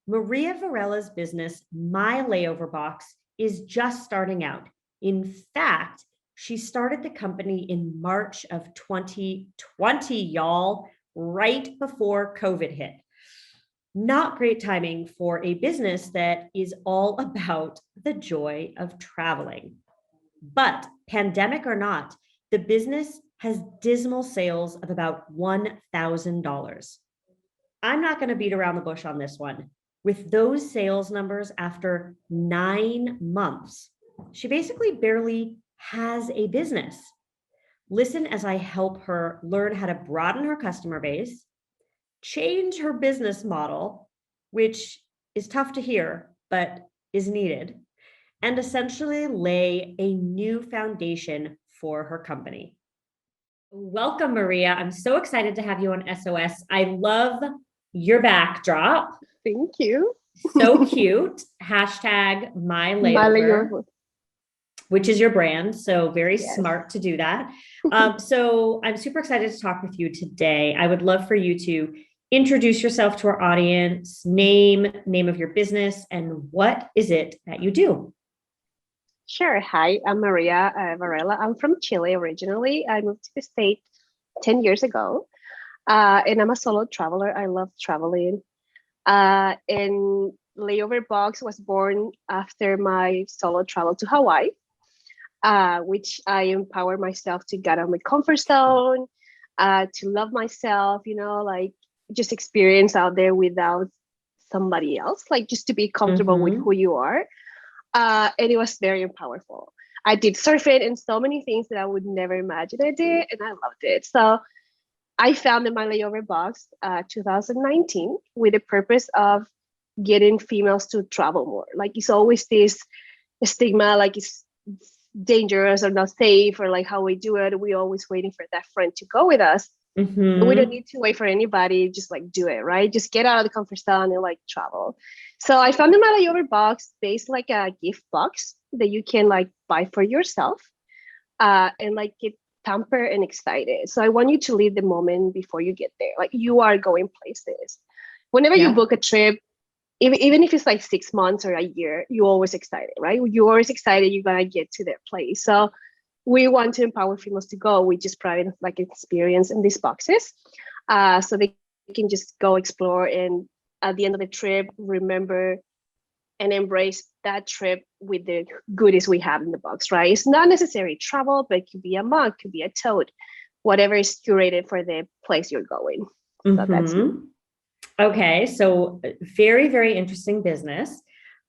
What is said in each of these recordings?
Maria Varela's business, My Layover Box, is just starting out. In fact, she started the company in March of 2020, y'all, right before COVID hit. Not great timing for a business that is all about the joy of traveling. But pandemic or not, the business has dismal sales of about $1,000. I'm not going to beat around the bush on this one. With those sales numbers after 9 months, she basically barely has a business. Listen as I help her learn how to broaden her customer base, change her business model, which is tough to hear, but is needed, and essentially lay a new foundation for her company. Welcome, Maria. I'm so excited to have you on SOS. I love your backdrop. Thank you. So cute. Hashtag My Layover, which is your brand. So very smart to do that. So I'm super excited to talk with you today. I would love for you to introduce yourself to our audience, name of your business, and what is it that you do? Sure. Hi, I'm Maria Varela. I'm from Chile originally. I moved to the States 10 years ago, and I'm a solo traveler. I love traveling. And Layover Box was born after my solo travel to Hawaii, which I empower myself to get out of my comfort zone, to love myself, like just experience out there without somebody else, like just to be comfortable with who you are. And it was very powerful. I did surfing and so many things that I would never imagine I did, and I loved it. So I founded My Layover Box 2019 with the purpose of getting females to travel more. Like it's always this stigma, like it's dangerous or not safe, or like how we do it. We're always waiting for that friend to go with us. And we don't need to wait for anybody, just like do it, right? Just get out of the comfort zone and like travel. So I founded My Layover Box based like a gift box that you can like buy for yourself and like get pampered and excited. So I want you to live the moment before you get there. Like you are going places. Whenever you book a trip, even if it's like 6 months or a year, you're always excited, right? You're always excited you're gonna get to their place. So we want to empower females to go. We just provide like experience in these boxes, so they can just go explore and at the end of the trip, remember and embrace that trip with the goodies we have in the box, right? It's not necessarily travel, but it could be a mug, could be a tote, whatever is curated for the place you're going. So that's me. Okay, so very, very interesting business.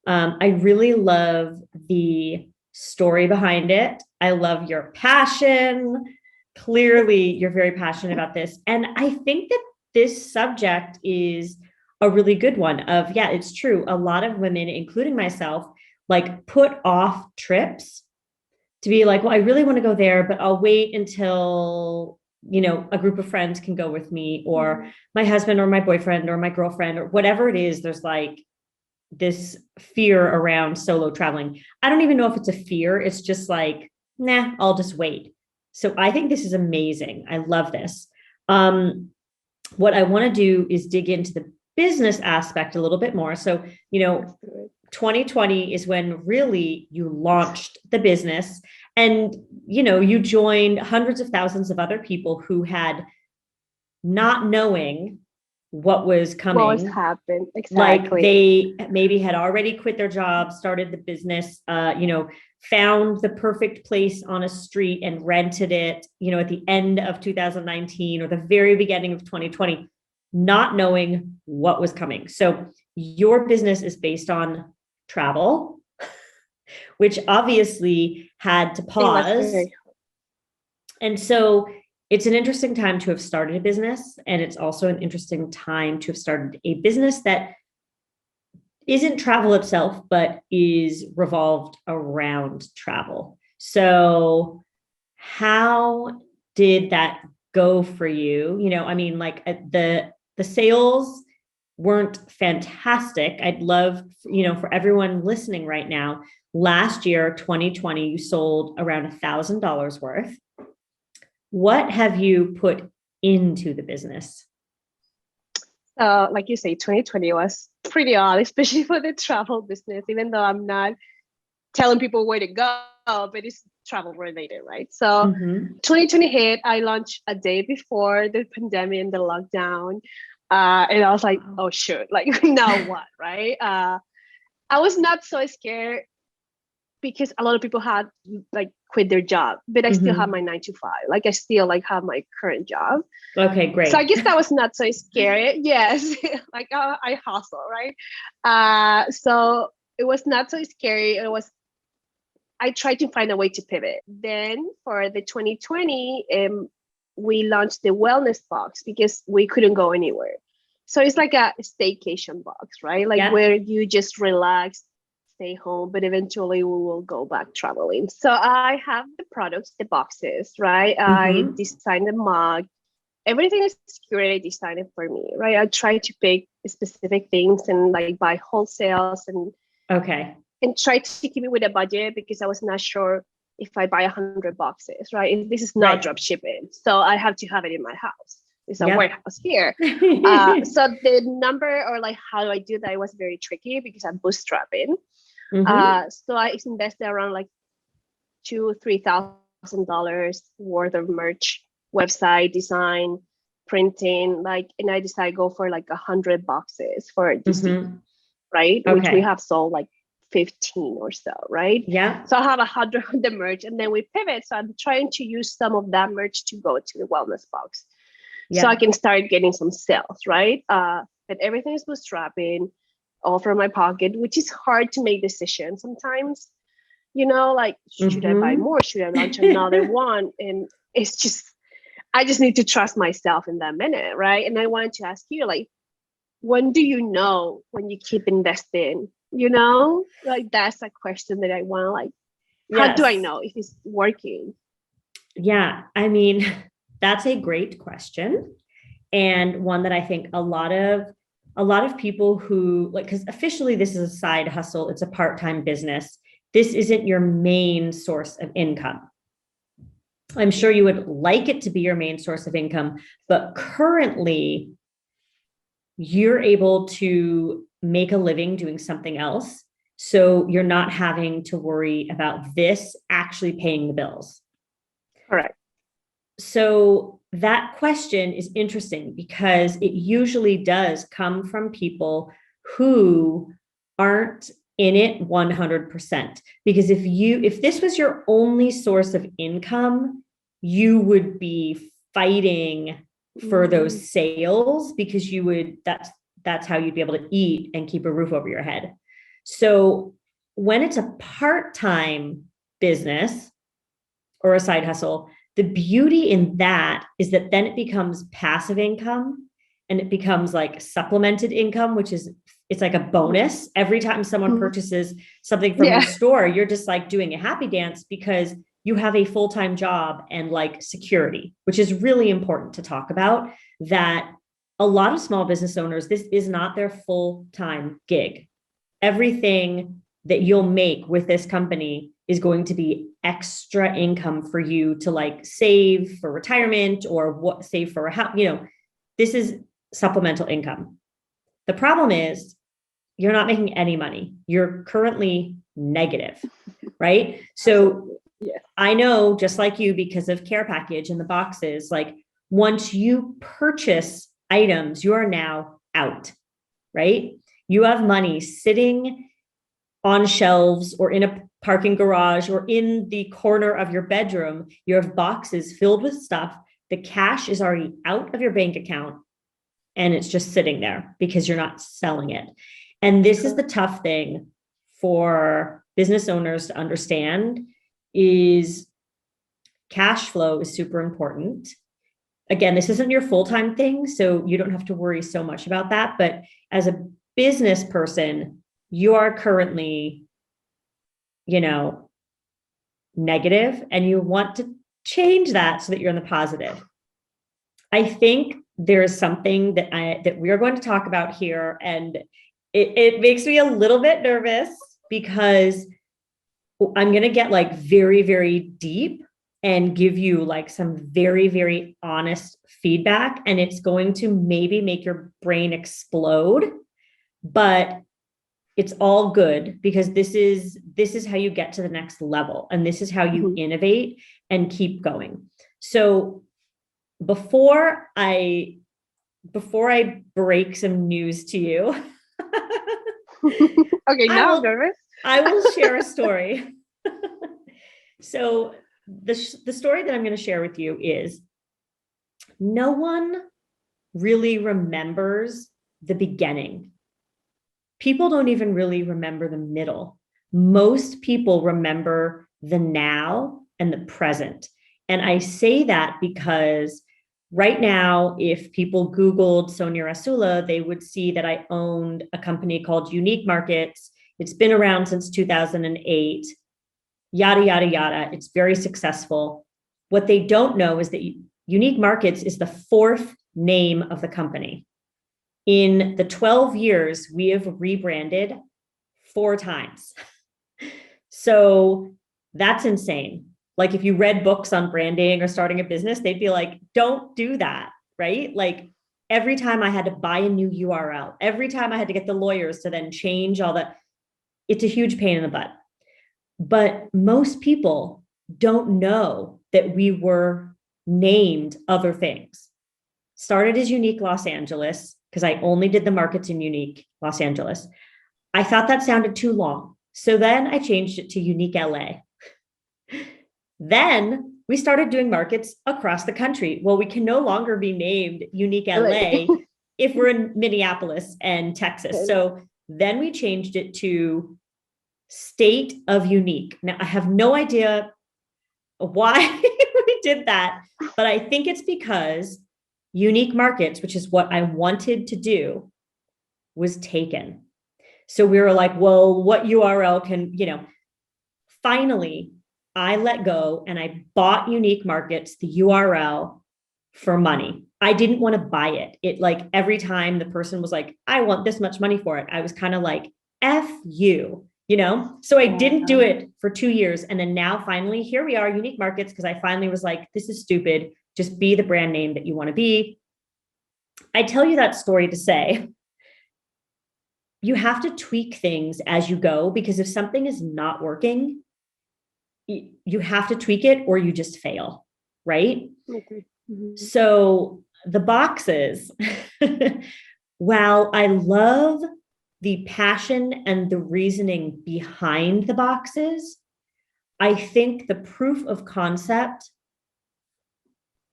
I really love the story behind it. I love your passion. Clearly, you're very passionate about this. And I think that this subject is a really good one of, it's true. A lot of women, including myself, like put off trips to be like, well, I really want to go there, but I'll wait until, a group of friends can go with me, or my husband or my boyfriend or my girlfriend or whatever it is. There's like this fear around solo traveling. I don't even know if it's a fear. It's just like, nah, I'll just wait. So I think this is amazing. I love this. What I want to do is dig into the business aspect a little bit more. So, 2020 is when really you launched the business, and, you joined hundreds of thousands of other people who had, not knowing what was coming. What was happening? Exactly. Like they maybe had already quit their job, started the business, found the perfect place on a street and rented it, at the end of 2019 or the very beginning of 2020, not knowing what was coming. So your business is based on travel, which obviously had to pause. And so it's an interesting time to have started a business. And it's also an interesting time to have started a business that isn't travel itself, but is revolved around travel. So how did that go for you? Like the sales weren't fantastic. I'd love, for everyone listening right now, last year, 2020, you sold around $1,000 worth. What have you put into the business? Like you say, 2020 was pretty odd, especially for the travel business, even though I'm not telling people where to go, but it's travel related, right? So 2020 hit, I launched a day before the pandemic and the lockdown. And I was like, oh, shoot, like now what, right? I was not so scared because a lot of people had like quit their job, but I still have my 9 to 5. Like I still like have my current job. Okay, great. So I guess that was not so scary. Yes, like I hustle, right? So it was not so scary. I tried to find a way to pivot. Then for the 2020, we launched the wellness box because we couldn't go anywhere. So it's like a staycation box, right? Like where you just relax, stay home, but eventually we will go back traveling. So I have the products, the boxes, right? I designed the mug. Everything is curated, designed for me, right? I try to pick specific things and like buy wholesales and try to keep it with a budget because I was not sure if I buy 100 boxes, right? This is not drop shipping. So I have to have it in my house. It's a warehouse here. So the number or like how do I do that? It was very tricky because I'm bootstrapping. So I invested around like $2,000-3,000 worth of merch, website design, printing, like, and I decided go for like 100 boxes for DC, right? Which we have sold like 15 or so, right? Yeah. So I have 100 of the merch and then we pivot. So I'm trying to use some of that merch to go to the wellness box. So I can start getting some sales, right? But everything is bootstrapping all from my pocket, which is hard to make decisions sometimes, you know, like, should I buy more? Should I launch another one? And it's just, I just need to trust myself in that minute, right? And I wanted to ask you, like, when do you know when you keep investing? You know, like that's a question that I want to like, how do I know if it's working? Yeah, I mean, that's a great question. And one that I think a lot of people who like, because officially this is a side hustle, it's a part-time business. This isn't your main source of income. I'm sure you would like it to be your main source of income, but currently you're able to make a living doing something else. So you're not having to worry about this actually paying the bills. Correct. So that question is interesting because it usually does come from people who aren't in it 100%. Because if this was your only source of income, you would be fighting for those sales because that's how you'd be able to eat and keep a roof over your head. So when it's a part-time business or a side hustle, the beauty in that is that then it becomes passive income and it becomes like supplemented income, which is, it's like a bonus. Every time someone purchases something from your store, you're just like doing a happy dance because you have a full-time job and like security, which is really important to talk about, that a lot of small business owners, this is not their full-time gig. Everything that you'll make with this company is going to be extra income for you to like save for retirement or save for a house. You know, this is supplemental income. The problem is you're not making any money. You're currently negative, right? So I know, just like you, because of Care Package and the boxes, like once you purchase items, you are now out, right? You have money sitting on shelves or in a parking garage or in the corner of your bedroom. You have boxes filled with stuff. The cash is already out of your bank account and it's just sitting there because you're not selling it. And this is the tough thing for business owners to understand, is cash flow is super important. Again, this isn't your full-time thing, so you don't have to worry so much about that. But as a business person, you are currently, you know, negative and you want to change that so that you're in the positive. I think there is something that we are going to talk about here, and it makes me a little bit nervous because I'm going to get like very, very deep and give you like some very, very honest feedback. And it's going to maybe make your brain explode. but it's all good because this is how you get to the next level. And this is how you innovate and keep going. So before I break some news to you, Okay, now I'm nervous. I will share a story. So the story that I'm going to share with you is no one really remembers the beginning. People don't even really remember the middle. Most people remember the now and the present. And I say that because right now, if people Googled Sonja Rasula, they would see that I owned a company called Unique Markets. It's been around since 2008, yada, yada, yada. It's very successful. What they don't know is that Unique Markets is the fourth name of the company. In the 12 years, we have rebranded 4 times. So that's insane. Like if you read books on branding or starting a business, they'd be like, don't do that, right? Like every time I had to buy a new URL, every time I had to get the lawyers to then change all that, it's a huge pain in the butt. But most people don't know that we were named other things. Started as Unique Los Angeles, because I only did the markets in Unique Los Angeles. I thought that sounded too long. So then I changed it to Unique LA. Then we started doing markets across the country. Well, we can no longer be named Unique LA if we're in Minneapolis and Texas. So then we changed it to State of Unique. Now, I have no idea why we did that, but I think it's because Unique Markets, which is what I wanted to do, was taken. So we were like, well, what URL can, finally, I let go and I bought Unique Markets, the URL, for money. I didn't want to buy it. It like every time the person was like, I want this much money for it, I was kind of like, F you, So I didn't do it for 2 years. And then now finally, here we are, Unique Markets, because I finally was like, this is stupid. Just be the brand name that you want to be. I tell you that story to say, you have to tweak things as you go, because if something is not working, you have to tweak it or you just fail, right? Okay. Mm-hmm. So the boxes, while I love the passion and the reasoning behind the boxes, I think the proof of concept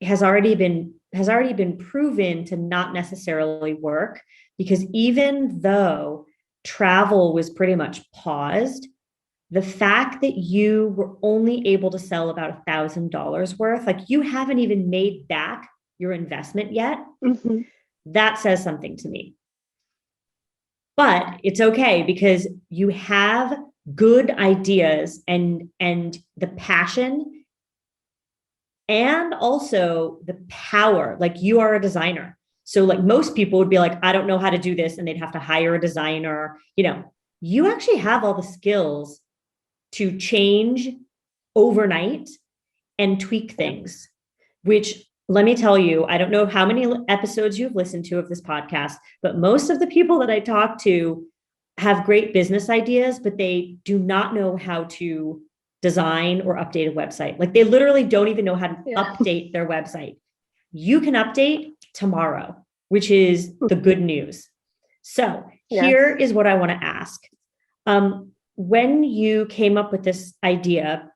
has already been proven to not necessarily work, because even though travel was pretty much paused, the fact that you were only able to sell about $1,000 worth, like you haven't even made back your investment yet, that says something to me. But it's okay because you have good ideas and the passion and also the power. Like you are a designer. So like most people would be like, I don't know how to do this. And they'd have to hire a designer. You actually have all the skills to change overnight and tweak things, which let me tell you, I don't know how many episodes you've listened to of this podcast, but most of the people that I talk to have great business ideas, but they do not know how to design or update a website. Like they literally don't even know how to update their website. You can update tomorrow, which is the good news. So here is what I want to ask. When you came up with this idea,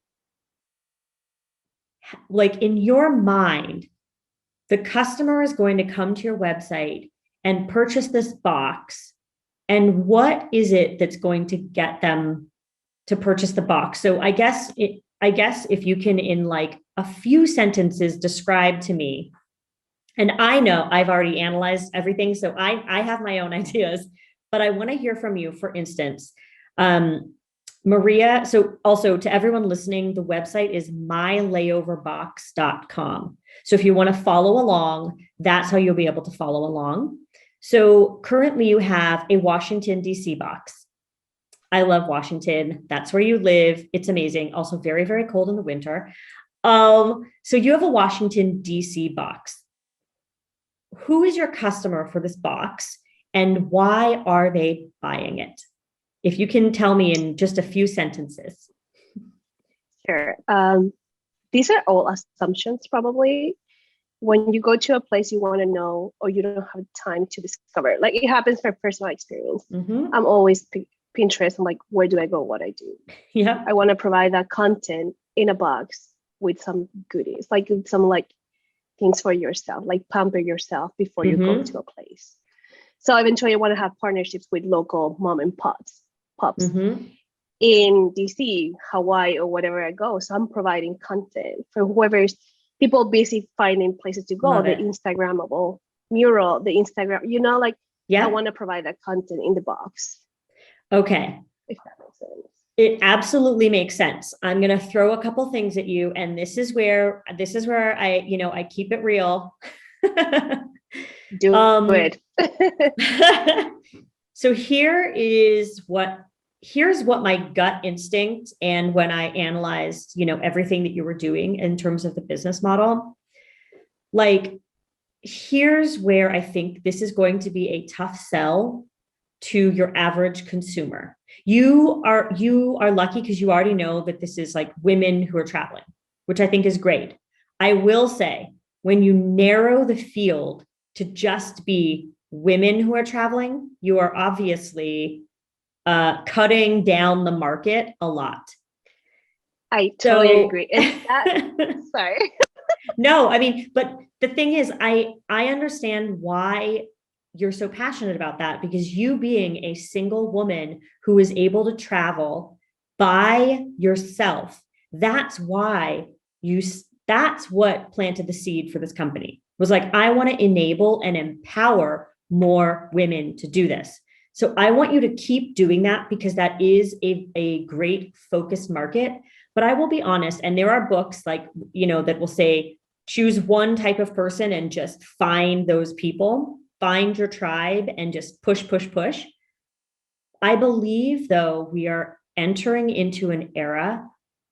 like in your mind, the customer is going to come to your website and purchase this box. And what is it that's going to get them to purchase the box? So I guess if you can, in like a few sentences, describe to me, and I know I've already analyzed everything, so I have my own ideas, but I want to hear from you. For instance, Maria, so also to everyone listening, the website is mylayoverbox.com. So if you want to follow along, that's how you'll be able to follow along. So currently you have a Washington, D.C. box. I love Washington. That's where you live. It's amazing. Also very, very cold in the winter. So you have a Washington, D.C. box. Who is your customer for this box? and why are they buying it? If you can tell me in just a few sentences. Sure. These are all assumptions, probably. When you go to a place you want to know, or you don't have time to discover, like it happens for personal experience. I'm always Pinterest. I'm like, where do I go? What I do? Yeah. I want to provide that content in a box with some goodies, like some like things for yourself, like pamper yourself before you go to a place. So eventually I want to have partnerships with local mom and pops in DC, Hawaii, or whatever I go. So I'm providing content for whoever's people busy finding places to go. Love the it. Instagrammable mural, the Instagram, like Yeah. I want to provide that content in the box. Okay. If that makes sense. It absolutely makes sense. I'm going to throw a couple things at you, and this is where I keep it real. Do it. So here's what my gut instinct, and when I analyzed, everything that you were doing in terms of the business model, like, here's where I think this is going to be a tough sell to your average consumer. You are lucky because you already know that this is like women who are traveling, which I think is great. I will say, when you narrow the field to just be women who are traveling, you are obviously cutting down the market a lot. I totally agree. Sorry. No, I mean, but the thing is, I understand why you're so passionate about that, because you being a single woman who is able to travel by yourself, that's what planted the seed for this company. Was like, I want to enable and empower more women to do this. So I want you to keep doing that, because that is a great focused market. But I will be honest, and there are books like, that will say, choose one type of person and just find those people, find your tribe, and just push, push, push. I believe, though, we are entering into an era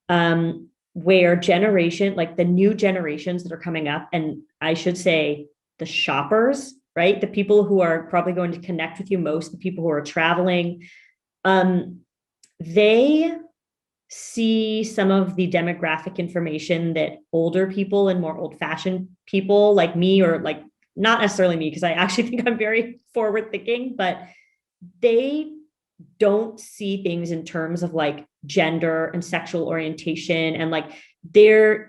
where the new generations that are coming up, and I should say the shoppers, right? The people who are probably going to connect with you most, the people who are traveling, they see some of the demographic information that older people and more old-fashioned people like me, or like, not necessarily me, because I actually think I'm very forward thinking, but they don't see things in terms of like gender and sexual orientation. And like, there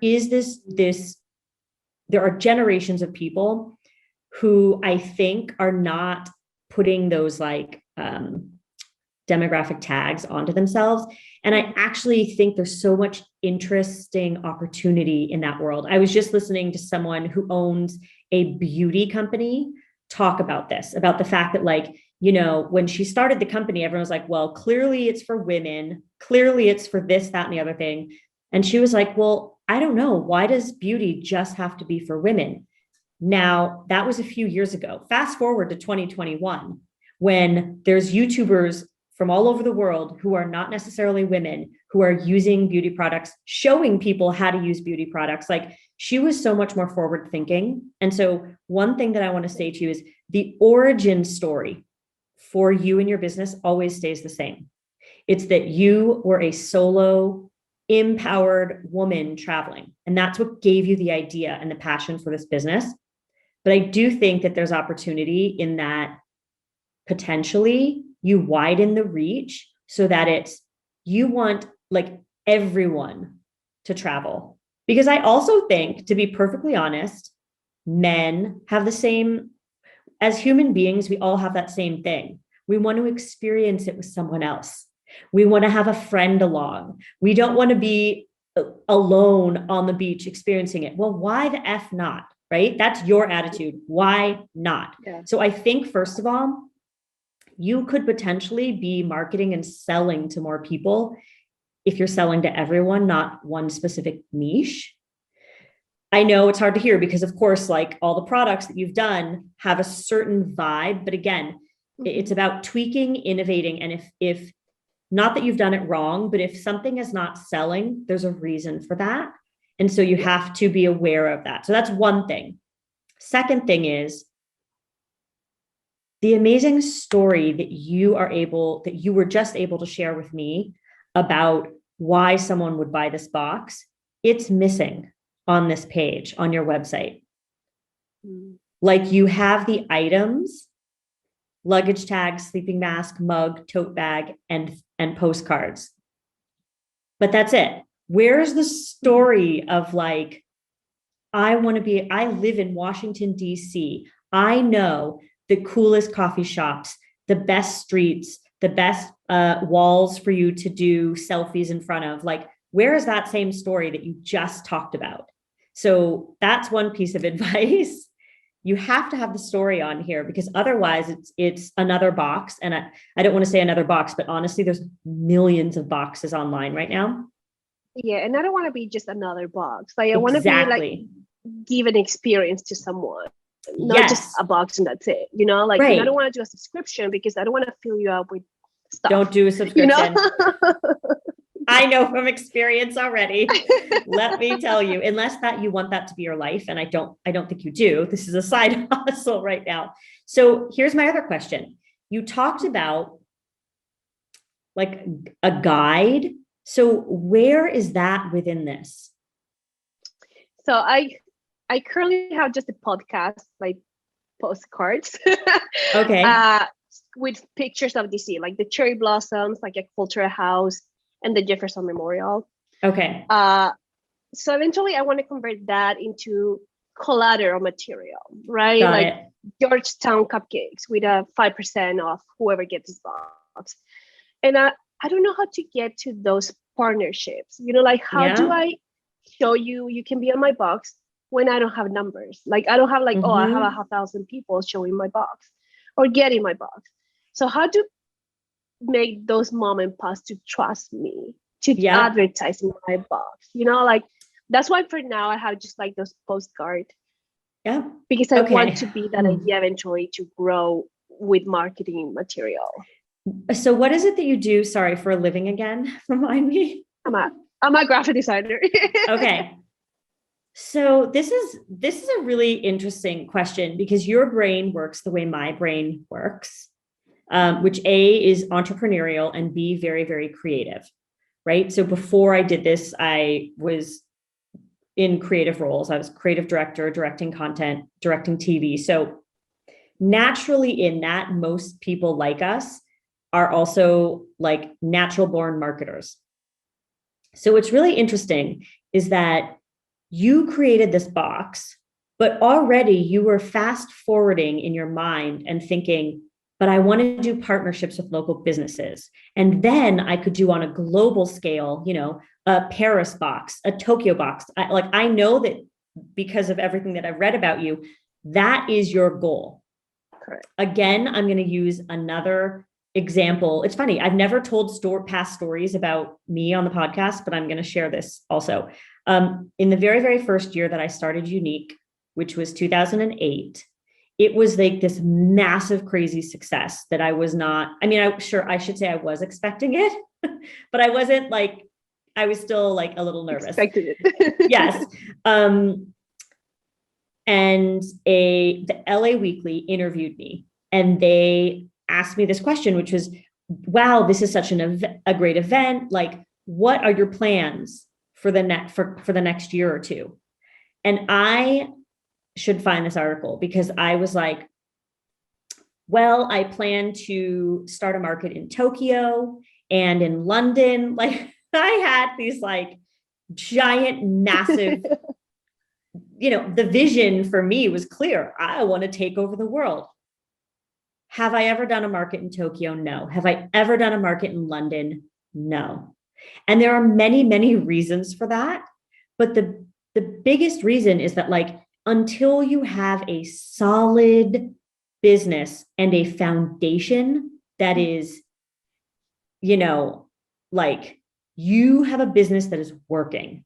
are generations of people who I think are not putting those like demographic tags onto themselves. And I actually think there's so much interesting opportunity in that world. I was just listening to someone who owns a beauty company talk about this, about the fact that, like, when she started the company, everyone was like, well, clearly it's for women. Clearly it's for this, that, and the other thing. And she was like, well, I don't know. Why does beauty just have to be for women? Now, that was a few years ago. Fast forward to 2021, when there's YouTubers from all over the world who are not necessarily women, who are using beauty products, showing people how to use beauty products. Like, she was so much more forward thinking. And so one thing that I want to say to you is, the origin story for you and your business always stays the same. It's that you were a solo, empowered woman traveling. And that's what gave you the idea and the passion for this business. But I do think that there's opportunity in that potentially you widen the reach so that you want like everyone to travel. Because I also think, to be perfectly honest, men have the same, as human beings, we all have that same thing. We want to experience it with someone else. We want to have a friend along. We don't want to be alone on the beach experiencing it. Well, why the F not, right? That's your attitude. Why not? Yeah. So I think, first of all, you could potentially be marketing and selling to more people if you're selling to everyone, not one specific niche. I know it's hard to hear because, of course, like, all the products that you've done have a certain vibe, but again, it's about tweaking, innovating. And if not that you've done it wrong, but if something is not selling, there's a reason for that. And so you have to be aware of that. So that's one thing. Second thing is, the amazing story that you were just able to share with me about why someone would buy this box, it's missing on this page on your website. Like you have the items, luggage tag, sleeping mask, mug, tote bag, and postcards. But that's it. Where's the story of like, I live in Washington, D.C. I know the coolest coffee shops, the best streets, the best walls for you to do selfies in front of. Like, where is that same story that you just talked about? So that's one piece of advice. You have to have the story on here, because otherwise it's another box. And I don't want to say another box, but honestly, there's millions of boxes online right now. Yeah, and I don't want to be just another box. Like I want to be like give an experience to someone, not just a box and that's it. You know, like I don't want to do a subscription because I don't want to fill you up with stuff. Don't do a subscription. You know? I know from experience already. Let me tell you, unless that you want that to be your life, and I don't think you do. This is a side hustle right now. So here's my other question. You talked about like a guide. So where is that within this? So I currently have just a podcast, like postcards. Okay. With pictures of DC, like the cherry blossoms, like a cultural house, and the Jefferson Memorial. Okay. So eventually I want to convert that into collateral material, right? Got like it. Georgetown cupcakes with a 5% off whoever gets this box. And I don't know how to get to those partnerships. You know, like how do I show you can be on my box when I don't have numbers? Like I don't have like, I have 1,000 people showing my box or getting my box. So how do make those mom and pops to trust me to advertise in my box? You know, like that's why for now I have just like those postcards. Yeah. Because I want to be that idea eventually to grow with marketing material. So what is it that you do? Sorry, for a living again? Remind me. I'm a graphic designer. Okay. So this is a really interesting question, because your brain works the way my brain works. Which A is entrepreneurial and B, very, very creative, right? So before I did this, I was in creative roles. I was creative director, directing content, directing TV. So naturally in that, most people like us are also like natural born marketers. So what's really interesting is that you created this box, but already you were fast forwarding in your mind and thinking, but I want to do partnerships with local businesses. And then I could do on a global scale, you know, a Paris box, a Tokyo box. I know that because of everything that I've read about you, that is your goal. Correct. Again, I'm going to use another example. It's funny. I've never told past stories about me on the podcast, but I'm going to share this also. In the very, very first year that I started Unique, which was 2008, it was like this massive, crazy success that I was not, I mean, I should say I was expecting it, but I wasn't like, I was still like a little nervous. Expected it. Yes. And the LA Weekly interviewed me and they asked me this question, which was, wow, this is such a great event. Like, what are your plans for the next year or two? And I should find this article, because I was like, well, I plan to start a market in Tokyo and in London. Like I had these like giant, massive, you know, the vision for me was clear. I want to take over the world. Have I ever done a market in Tokyo? No. Have I ever done a market in London? No. And there are many, many reasons for that. But the biggest reason is that like, until you have a solid business and a foundation that is, you know, like you have a business that is working,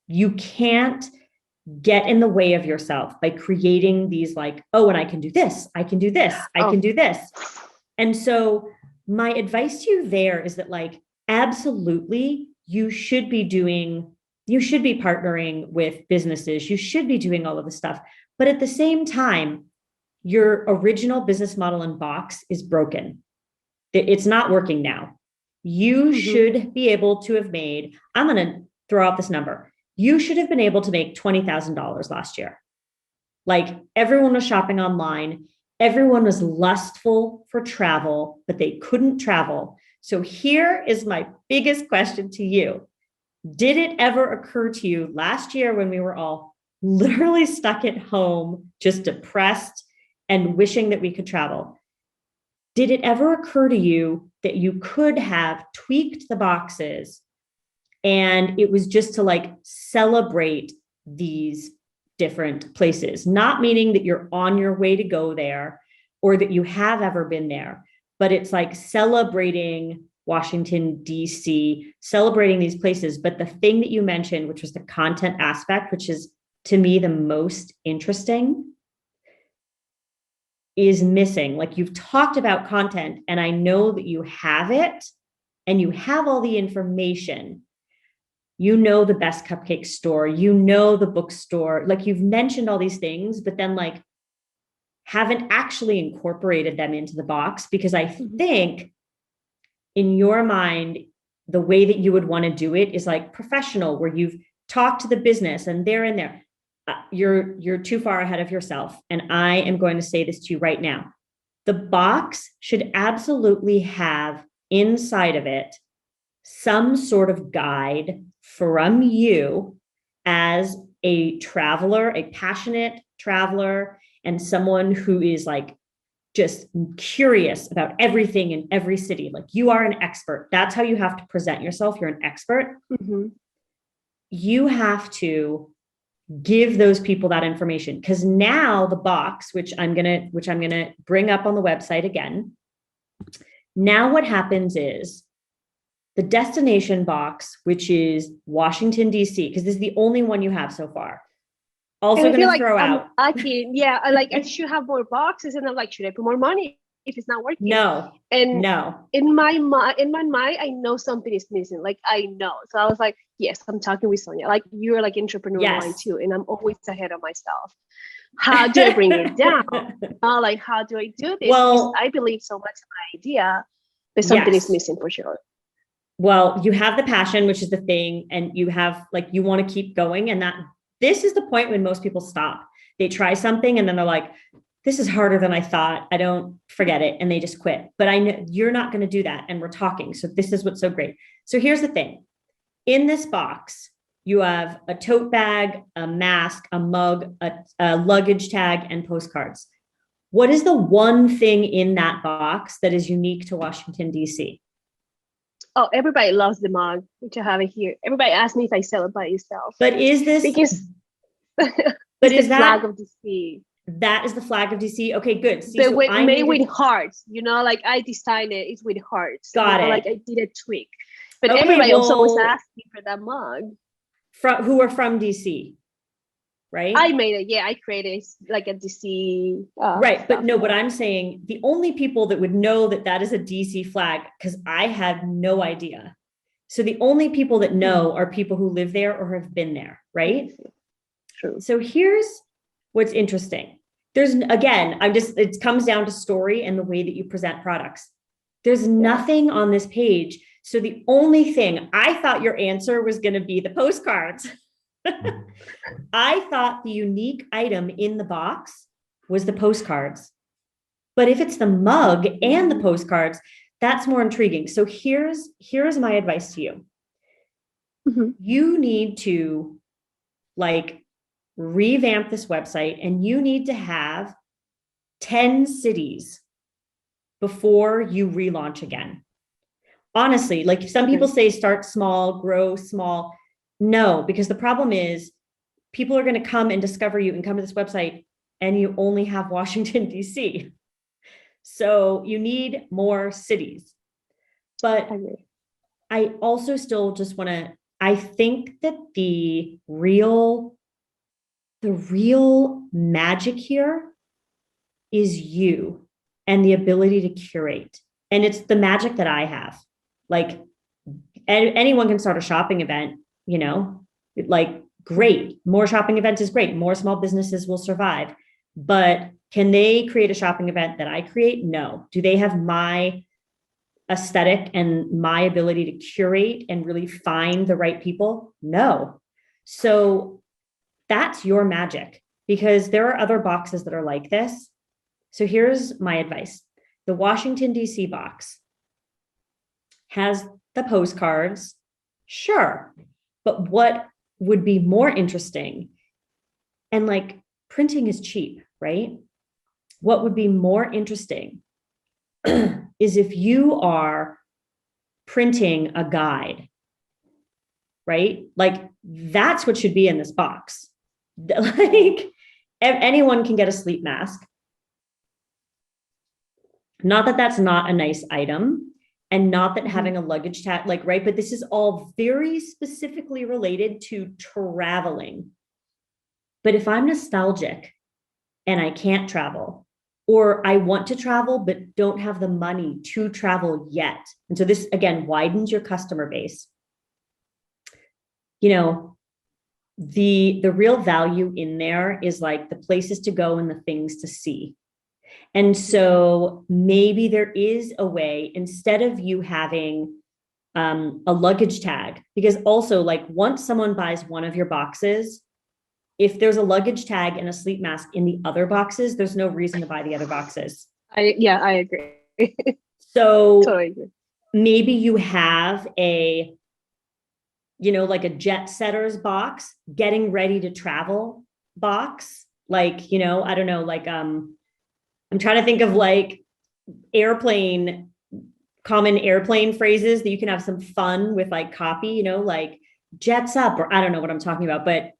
you can't get in the way of yourself by creating these like, oh, and I can do this, I can do this, I can do this. And so my advice to you there is that like, absolutely, you should be partnering with businesses. You should be doing all of this stuff. But at the same time, your original business model in Box is broken. It's not working now. You should be able to have made, I'm going to throw out this number. You should have been able to make $20,000 last year. Like everyone was shopping online. Everyone was lustful for travel, but they couldn't travel. So here is my biggest question to you. Did it ever occur to you last year when we were all literally stuck at home, just depressed and wishing that we could travel? Did it ever occur to you that you could have tweaked the boxes and it was just to like celebrate these different places? Not meaning that you're on your way to go there or that you have ever been there, but it's like celebrating Washington, D.C., celebrating these places. But the thing that you mentioned, which was the content aspect, which is to me the most interesting, is missing. Like you've talked about content and I know that you have it and you have all the information. You know, the best cupcake store, you know, the bookstore, like you've mentioned all these things, but then like haven't actually incorporated them into the box, because I think in your mind, the way that you would want to do it is like professional, where you've talked to the business and they're in there. You're too far ahead of yourself. And I am going to say this to you right now. The box should absolutely have inside of it some sort of guide from you as a traveler, a passionate traveler, and someone who is like just curious about everything in every city. Like you are an expert. That's how you have to present yourself. You're an expert. You have to give those people that information, because now the box, which I'm gonna bring up on the website again. Now what happens is the destination box, which is Washington, D.C., because this is the only one you have so far. Also going to throw out. I should have more boxes, and I'm like, should I put more money if it's not working? No. In my mind, I know something is missing. Like I know. So I was like, yes, I'm talking with Sonja. Like you're like entrepreneur mind too, and I'm always ahead of myself. How do I bring it down? Like how do I do this? Well, because I believe so much in my idea, but something is missing for sure. Well, you have the passion, which is the thing, and you have like you want to keep going, and that this is the point when most people stop. They try something and then they're like, this is harder than I thought. I don't forget it. And they just quit. But I know you're not going to do that. And we're talking. So this is what's so great. So here's the thing. In this box, you have a tote bag, a mask, a mug, a luggage tag, and postcards. What is the one thing in that box that is unique to Washington, D.C.? Oh, everybody loves the mug, which I have it here. Everybody asks me if I sell it by itself. But is this because but is the that flag of DC? That is the flag of DC. Okay, good. See, but made with hearts, like I designed it. It's with hearts. Got it. Like I did a tweak. But everybody also was asking for that mug. Who are from DC, right? I made it. Yeah, I created like a DC. Right, but no, but I'm saying the only people that would know that is a DC flag, because I had no idea. So the only people that know are people who live there or have been there, right? True. So here's what's interesting. There's, again, it comes down to story and the way that you present products. There's nothing on this page. So the only thing, I thought your answer was going to be the postcards. I thought the unique item in the box was the postcards. But if it's the mug and the postcards, that's more intriguing. So here's my advice to you. You need to revamp this website, and you need to have 10 cities before you relaunch again. Honestly, some people say start small, grow small. No, because the problem is people are going to come and discover you and come to this website and you only have Washington, D.C. So you need more cities. But I also still just want to, I think that the real magic here is you and the ability to curate. And it's the magic that I have. Anyone can start a shopping event, great. More shopping events is great. More small businesses will survive. But Can they create a shopping event that I create? No. Do they have my aesthetic and my ability to curate and really find the right people? No. So that's your magic, because there are other boxes that are like this. So here's my advice. The Washington, D.C. box has the postcards, sure. But what would be more interesting, and like printing is cheap, right? What would be more interesting is if you are printing a guide, right? Like that's what should be in this box. Like anyone can get a sleep mask. Not that that's not a nice item, and not that having a luggage tag, like, right, but this is all very specifically related to traveling. But if I'm nostalgic and I can't travel, or I want to travel but don't have the money to travel yet, and so this again widens your customer base, you know, the real value in there is like the places to go and the things to see. And so maybe there is a way, instead of you having a luggage tag, because also like once someone buys one of your boxes, if there's a luggage tag and a sleep mask in the other boxes, there's no reason to buy the other boxes. I agree. So Totally agree. Maybe you have a, you know, like a jet setters box, getting ready to travel box. Like, you know, I don't know, like, I'm trying to think of like common airplane phrases that you can have some fun with, like copy, you know, like jets up, or I don't know what I'm talking about, but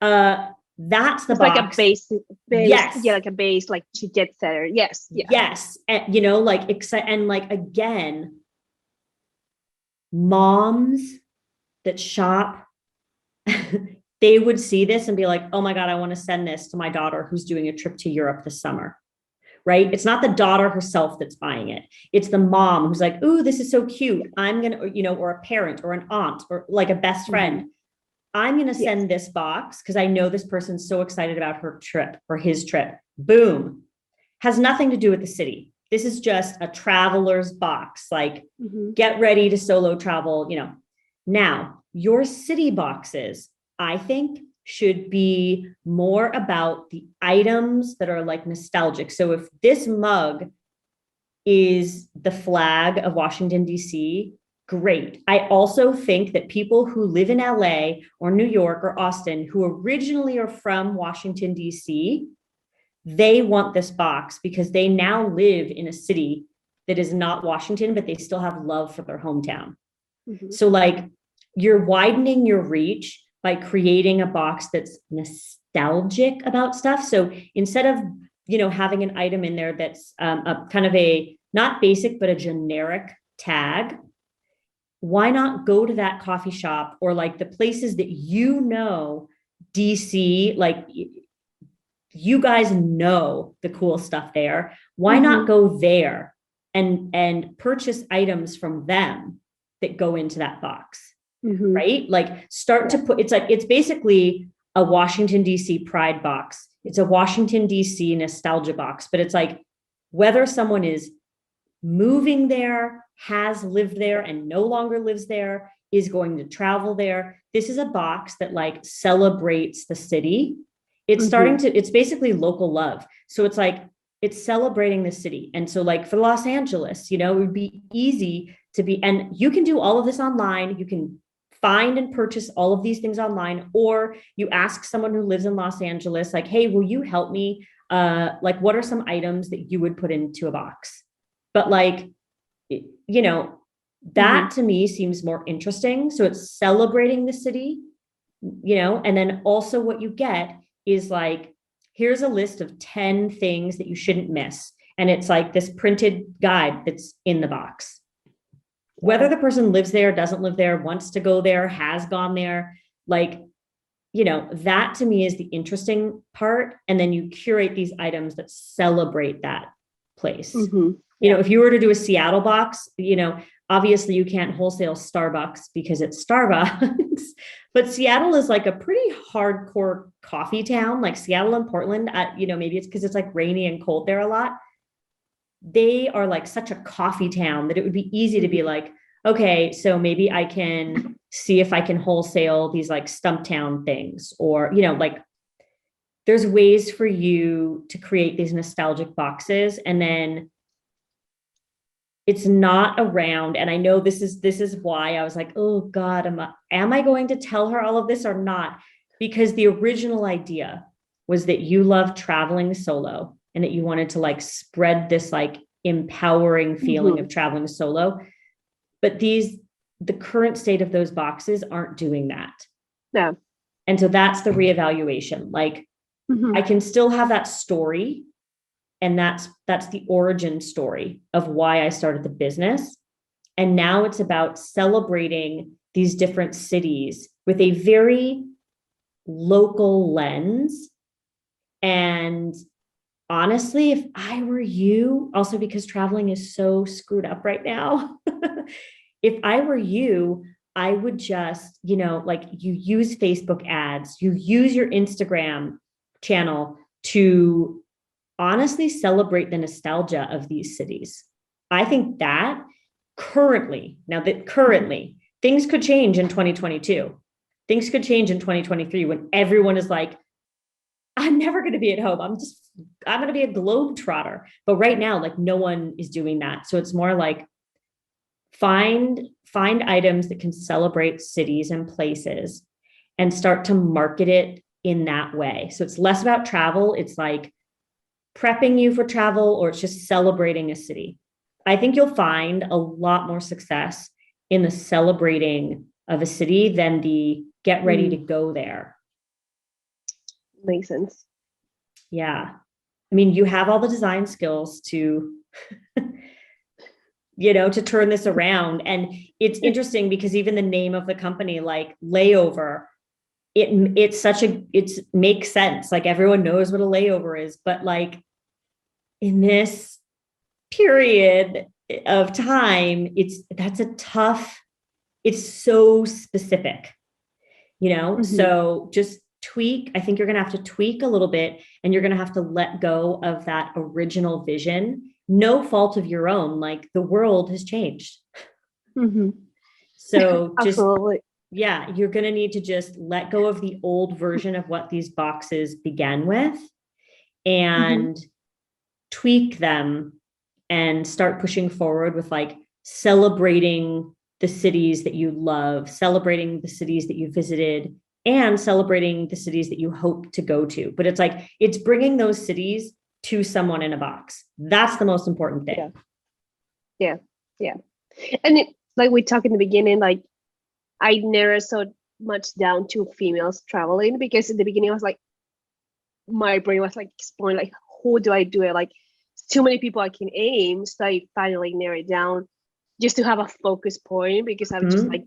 that's the it's box. Like a base. Yes. Yeah, like a base, like to jet setter. Yes. Yeah. Yes. And, you know, like, and like, again, moms that shop, they would see this and be like, oh my God, I want to send this to my daughter who's doing a trip to Europe this summer. Right? It's not the daughter herself that's buying it. It's the mom who's like, ooh, this is so cute. I'm going to, you know, or a parent or an aunt or like a best friend. I'm going to send this box because I know this person's so excited about her trip or his trip. Boom. Has nothing to do with the city. This is just a traveler's box. Like, get ready to solo travel, you know. Now, your city boxes, I think, should be more about the items that are like nostalgic. So if this mug is the flag of Washington, D.C., great. I also think that people who live in LA or New York or Austin, who originally are from Washington, D.C., they want this box because they now live in a city that is not Washington, but they still have love for their hometown. So like, you're widening your reach by creating a box that's nostalgic about stuff. So instead of, you know, having an item in there that's a kind of a, not basic, but a generic tag, why not go to that coffee shop or like the places that, you know, DC, like you guys know the cool stuff there. Why not go there and purchase items from them that go into that box? Right? Like start to put, it's like, it's basically a Washington, DC pride box. It's a Washington, DC nostalgia box, but it's like whether someone is moving there, has lived there and no longer lives there, is going to travel there. This is a box that like celebrates the city. It's starting to, it's basically local love. So it's like, it's celebrating the city. And so like for Los Angeles, you know, it would be easy to be, and you can do all of this online. You can find and purchase all of these things online, or you ask someone who lives in Los Angeles, like, hey, will you help me? Like, what are some items that you would put into a box? But like, you know, that to me seems more interesting. So it's celebrating the city, you know, and then also what you get is like, here's a list of 10 things that you shouldn't miss. And it's like this printed guide that's in the box. Whether the person lives there, doesn't live there, wants to go there, has gone there, like, you know, that to me is the interesting part. And then you curate these items that celebrate that place. You know, if you were to do a Seattle box, you know, obviously you can't wholesale Starbucks because it's Starbucks, but Seattle is like a pretty hardcore coffee town, like Seattle and Portland. Maybe it's because it's like rainy and cold there a lot. They are like such a coffee town that it would be easy to be like, okay, so maybe I can see if I can wholesale these like Stumptown things, or, like there's ways for you to create these nostalgic boxes. And then it's not around. And I know this is why I was like, oh God, am I going to tell her all of this or not? Because the original idea was that you love traveling solo and that you wanted to like spread this like empowering feeling of traveling solo. But the current state of those boxes aren't doing that. No. And so that's the reevaluation. Like I can still have that story. And that's the origin story of why I started the business. And now it's about celebrating these different cities with a very local lens. And honestly, if I were you, also because traveling is so screwed up right now, if I were you, I would just, like you use Facebook ads, you use your Instagram channel to honestly celebrate the nostalgia of these cities. I think that currently, things could change in 2022. Things could change in 2023 when everyone is like, I'm never going to be at home. I'm going to be a globetrotter. But right now, like no one is doing that. So it's more like find items that can celebrate cities and places and start to market it in that way. So it's less about travel. It's like prepping you for travel, or it's just celebrating a city. I think you'll find a lot more success in the celebrating of a city than the get ready to go there. Makes sense. Yeah. I mean, you have all the design skills to, to turn this around. And it's interesting because even the name of the company, like Layover, it makes sense. Like everyone knows what a layover is, but like in this period of time, it's so specific, so just tweak. I think you're going to have to tweak a little bit, and you're going to have to let go of that original vision, no fault of your own. Like the world has changed. So just, absolutely. Yeah, you're going to need to just let go of the old version of what these boxes began with and tweak them and start pushing forward with like celebrating the cities that you love, celebrating the cities that you visited, and celebrating the cities that you hope to go to. But it's like, it's bringing those cities to someone in a box. That's the most important thing. Yeah. And like we talked in the beginning, like I narrowed so much down to females traveling, because in the beginning I was like, my brain was like exploring, like, who do I do it? Like, too many people I can aim. So I finally narrowed it down just to have a focus point, because I'm just like,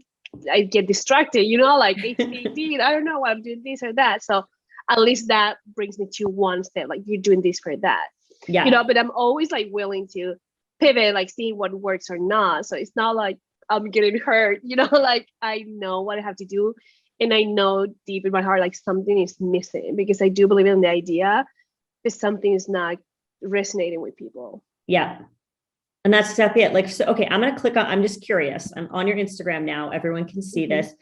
I get distracted, like ADD, I don't know why I'm doing this or that. So at least that brings me to one step, like you're doing this for that. Yeah. But I'm always like willing to pivot, like see what works or not. So it's not like I'm getting hurt, like I know what I have to do. And I know deep in my heart, like something is missing, because I do believe in the idea that something is not resonating with people. Yeah. And that's exactly it. Like, so, okay, I'm just curious. I'm on your Instagram now. Everyone can see this.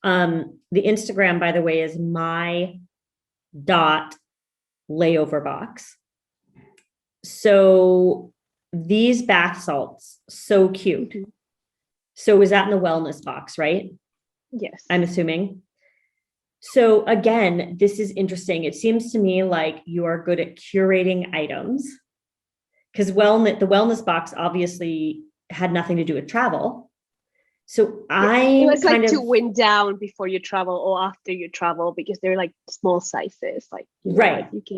The Instagram, by the way, is my layover box. So these bath salts, so cute. So is that in the wellness box, right? Yes. I'm assuming. So again, this is interesting. It seems to me like you are good at curating items, because the wellness box obviously had nothing to do with travel. So it was like to wind down before you travel or after you travel, because they're like small sizes, like right. Like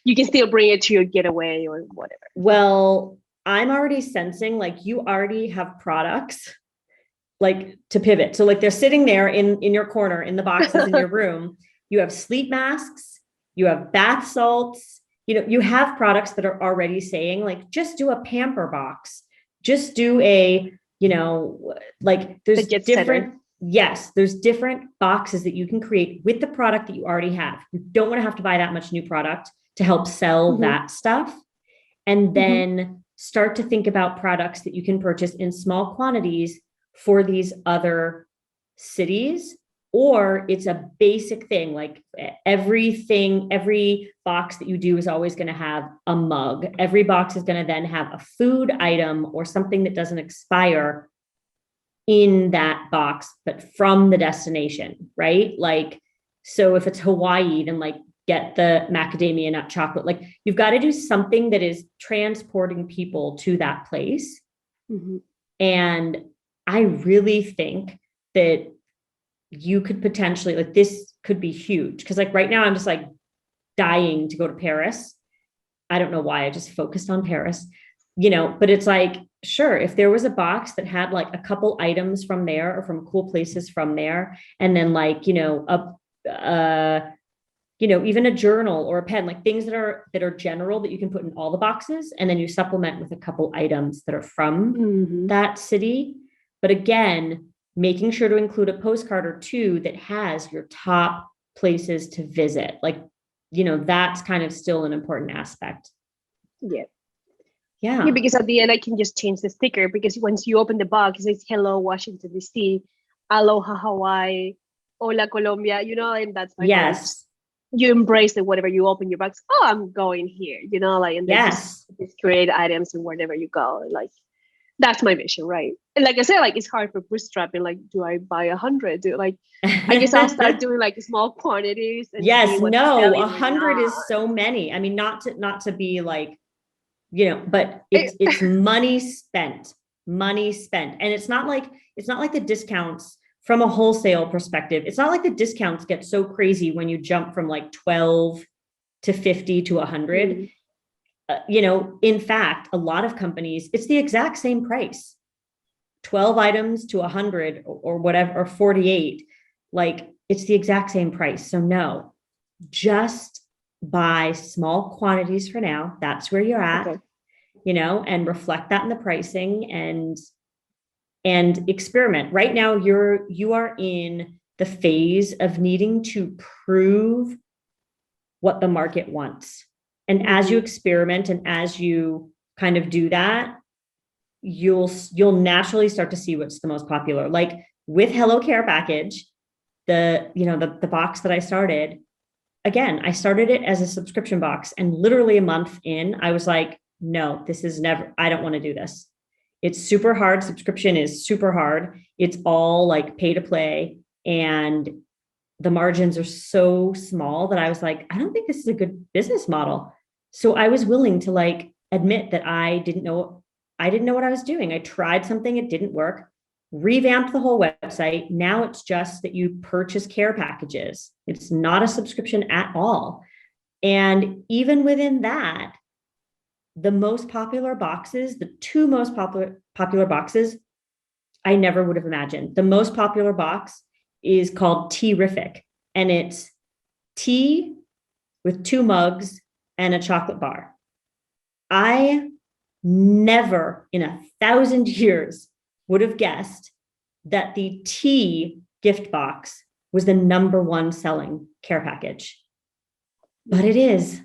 you can still bring it to your getaway or whatever. Well, I'm already sensing like you already have products like to pivot. So like they're sitting there in your corner in the boxes in your room. You have sleep masks, you have bath salts, you have products that are already saying like, just do a pamper box, just do a, like there's jet different, setter. yes, there's different boxes that you can create with the product that you already have. You don't want to have to buy that much new product to help sell that stuff. And then start to think about products that you can purchase in small quantities for these other cities. Or it's a basic thing, like every box that you do is always going to have a mug. Every box is going to then have a food item or something that doesn't expire in that box, but from the destination, right? Like, so if it's Hawaii, then like get the macadamia nut chocolate. Like you've got to do something that is transporting people to that place. And I really think that you could potentially, like, this could be huge. Because like right now I'm just like dying to go to Paris. I don't know why I just focused on Paris, but it's like, sure, if there was a box that had like a couple items from there or from cool places from there, and then like, even a journal or a pen, like things that are general that you can put in all the boxes, and then you supplement with a couple items that are from that city. But again, making sure to include a postcard or two that has your top places to visit. Like, that's kind of still an important aspect. Yeah, because at the end I can just change the sticker, because once you open the box, it says hello Washington DC, aloha Hawaii, hola Colombia, and that's like, yes, you embrace it whatever you open your box. Oh, I'm going here, like, and then just create items and wherever you go. Like, that's my mission, right? And like I said, like, it's hard for bootstrapping. Like, do I buy 100? I guess I'll start doing like small quantities. And yes, no, 100 is so many. I mean, not to be like, but it's money spent, and it's not like the discounts from a wholesale perspective. It's not like the discounts get so crazy when you jump from like 12 to 50 to 100. In fact, a lot of companies, it's the exact same price, 12 items to 100 or whatever, or 48, like it's the exact same price. So no, just buy small quantities for now. That's where you're at, and reflect that in the pricing and experiment. Right now, you are in the phase of needing to prove what the market wants. And as you experiment and as you kind of do that, you'll naturally start to see what's the most popular. Like with Hello Care Package, the box that I started, again, I started it as a subscription box, and literally a month in, I was like, no, I don't want to do this. It's super hard. Subscription is super hard. It's all like pay to play, and the margins are so small that I was like, I don't think this is a good business model. So I was willing to like admit that I didn't know what I was doing. I tried something, it didn't work, revamped the whole website. Now it's just that you purchase care packages. It's not a subscription at all. And even within that, the most popular boxes, the two most popular boxes, I never would have imagined. The most popular box is called Tea-rific, and it's tea with 2 mugs and a chocolate bar. I never in 1,000 years would have guessed that the tea gift box was the #1 selling care package, but it is.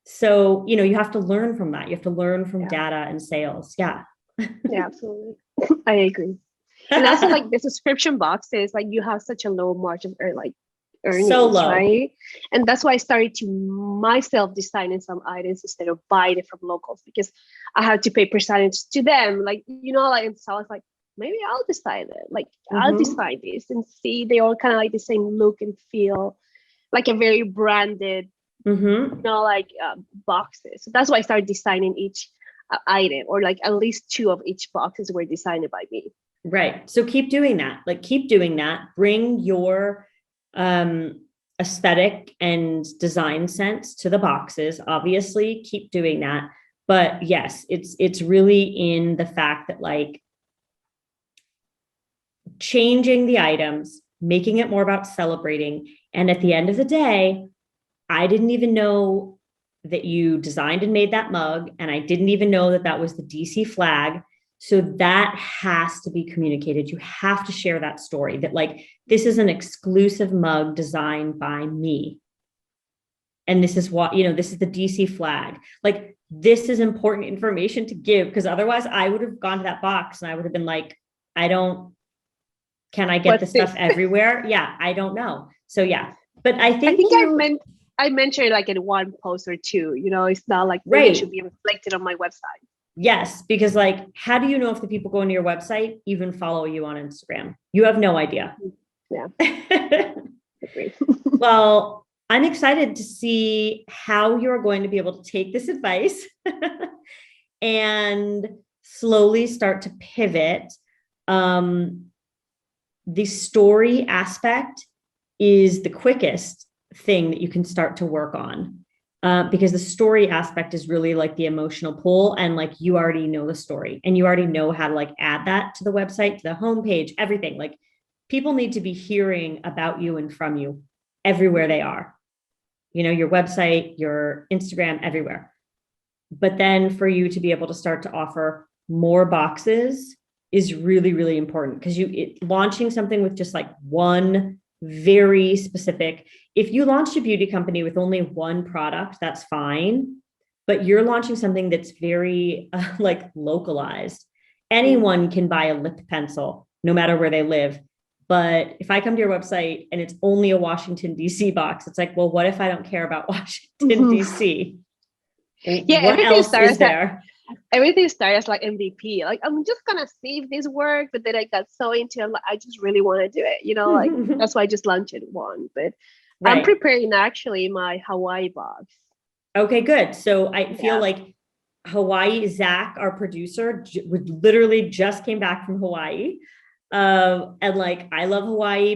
So, you have to learn from that. You have to learn from data and sales. Yeah. Yeah, absolutely. I agree. And also like the subscription boxes, like you have such a low margin or like earnings, so low, right? And that's why I started to myself designing some items instead of buying it from locals, because I had to pay percentage to them. Like, like, so I was like, maybe I'll design it. Like, I'll design this and see, they all kind of like the same look and feel, like a very branded, boxes. So that's why I started designing each item, or like at least 2 of each boxes were designed by me. Right. So keep doing that. Like, keep doing that. Bring your aesthetic and design sense to the boxes. Obviously, keep doing that. But yes, it's really in the fact that like changing the items, making it more about celebrating. And at the end of the day, I didn't even know that you designed and made that mug. And I didn't even know that that was the DC flag. So that has to be communicated. You have to share that story that like, this is an exclusive mug designed by me. And this is what, this is the DC flag. Like, this is important information to give, because otherwise I would have gone to that box and I would have been like, can I get What's the stuff this? everywhere? Yeah, I don't know. So yeah, but I think I mentioned like in one post or two, it's not like maybe right. it should be reflected on my website. Yes, because like, how do you know if the people going to your website even follow you on Instagram? You have no idea. Yeah. Agree. Well, I'm excited to see how you're going to be able to take this advice and slowly start to pivot. The story aspect is the quickest thing that you can start to work on, because the story aspect is really like the emotional pull, and like you already know the story and you already know how to like add that to the website, to the homepage, everything. Like, people need to be hearing about you and from you everywhere they are, your website, your Instagram, everywhere. But then for you to be able to start to offer more boxes is really, really important, because launching something with just like one very specific, if you launched a beauty company with only one product, that's fine. But you're launching something that's very like localized. Anyone can buy a lip pencil, no matter where they live. But if I come to your website and it's only a Washington, D.C. box, it's like, well, what if I don't care about Washington, D.C.? Yeah, what else is there? Everything started as like MVP. Like, I'm just gonna see if this work, but then I got so into it, like, I just really want to do it. Like that's why I just launched one. But right. I'm preparing actually my Hawaii box. Okay, good. So I feel like Hawaii, Zach, our producer, literally just came back from Hawaii. And like, I love Hawaii,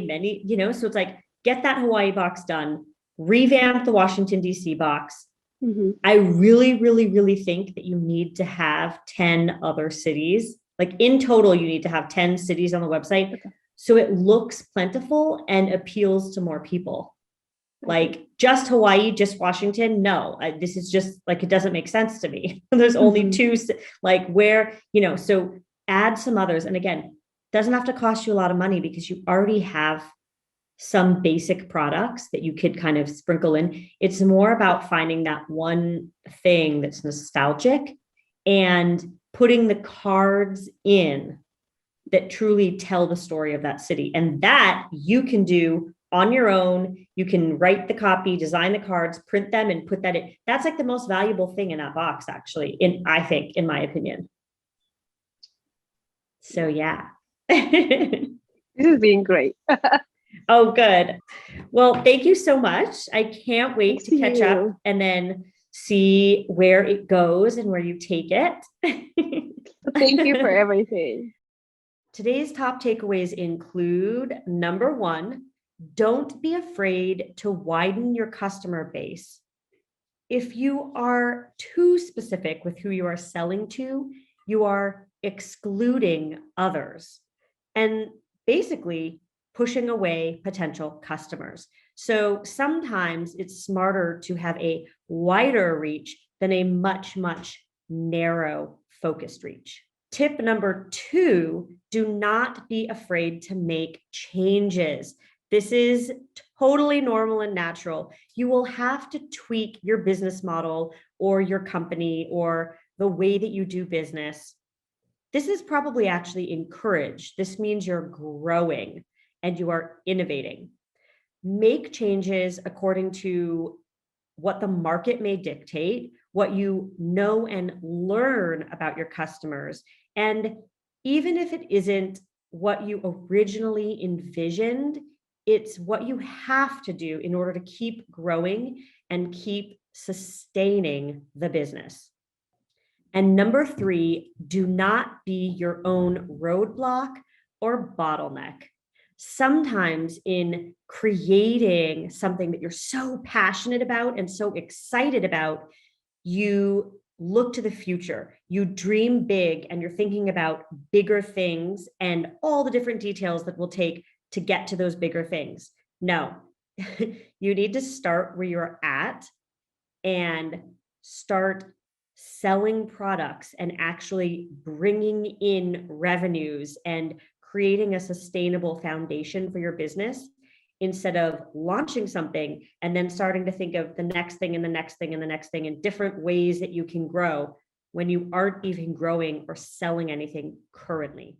so it's like, get that Hawaii box done, revamp the Washington, D.C. box. Mm-hmm. I really, really, really think that you need to have 10 other cities. Like, in total, you need to have 10 cities on the website. Okay. So it looks plentiful and appeals to more people. Like, just Hawaii, just Washington. No, this is just like, it doesn't make sense to me. There's only two, like, where, so add some others. And again, doesn't have to cost you a lot of money, because you already have some basic products that you could kind of sprinkle in. It's more about finding that one thing that's nostalgic and putting the cards in that truly tell the story of that city. And that you can do on your own. You can write the copy, design the cards, print them, and put that in. That's like the most valuable thing in that box, actually, I think, in my opinion. So yeah. This has been great. Oh, good. Well, thank you so much. I can't wait to catch up and then see where it goes and where you take it. Thank you for everything. Today's top takeaways include: number one, don't be afraid to widen your customer base. If you are too specific with who you are selling to, you are excluding others and basically pushing away potential customers. So sometimes it's smarter to have a wider reach than a much, much narrow focused reach. Tip number two, do not be afraid to make changes. This is totally normal and natural. You will have to tweak your business model or your company or the way that you do business. This is probably actually encouraged. This means you're growing and you are innovating. Make changes according to what the market may dictate, what you know and learn about your customers. And even if it isn't what you originally envisioned, it's what you have to do in order to keep growing and keep sustaining the business. And number three, do not be your own roadblock or bottleneck. Sometimes in creating something that you're so passionate about and so excited about, you look to the future, you dream big, and you're thinking about bigger things and all the different details that will take to get to those bigger things. No, you need to start where you're at and start selling products and actually bringing in revenues and creating a sustainable foundation for your business, instead of launching something and then starting to think of the next thing and the next thing and the next thing and different ways that you can grow when you aren't even growing or selling anything currently.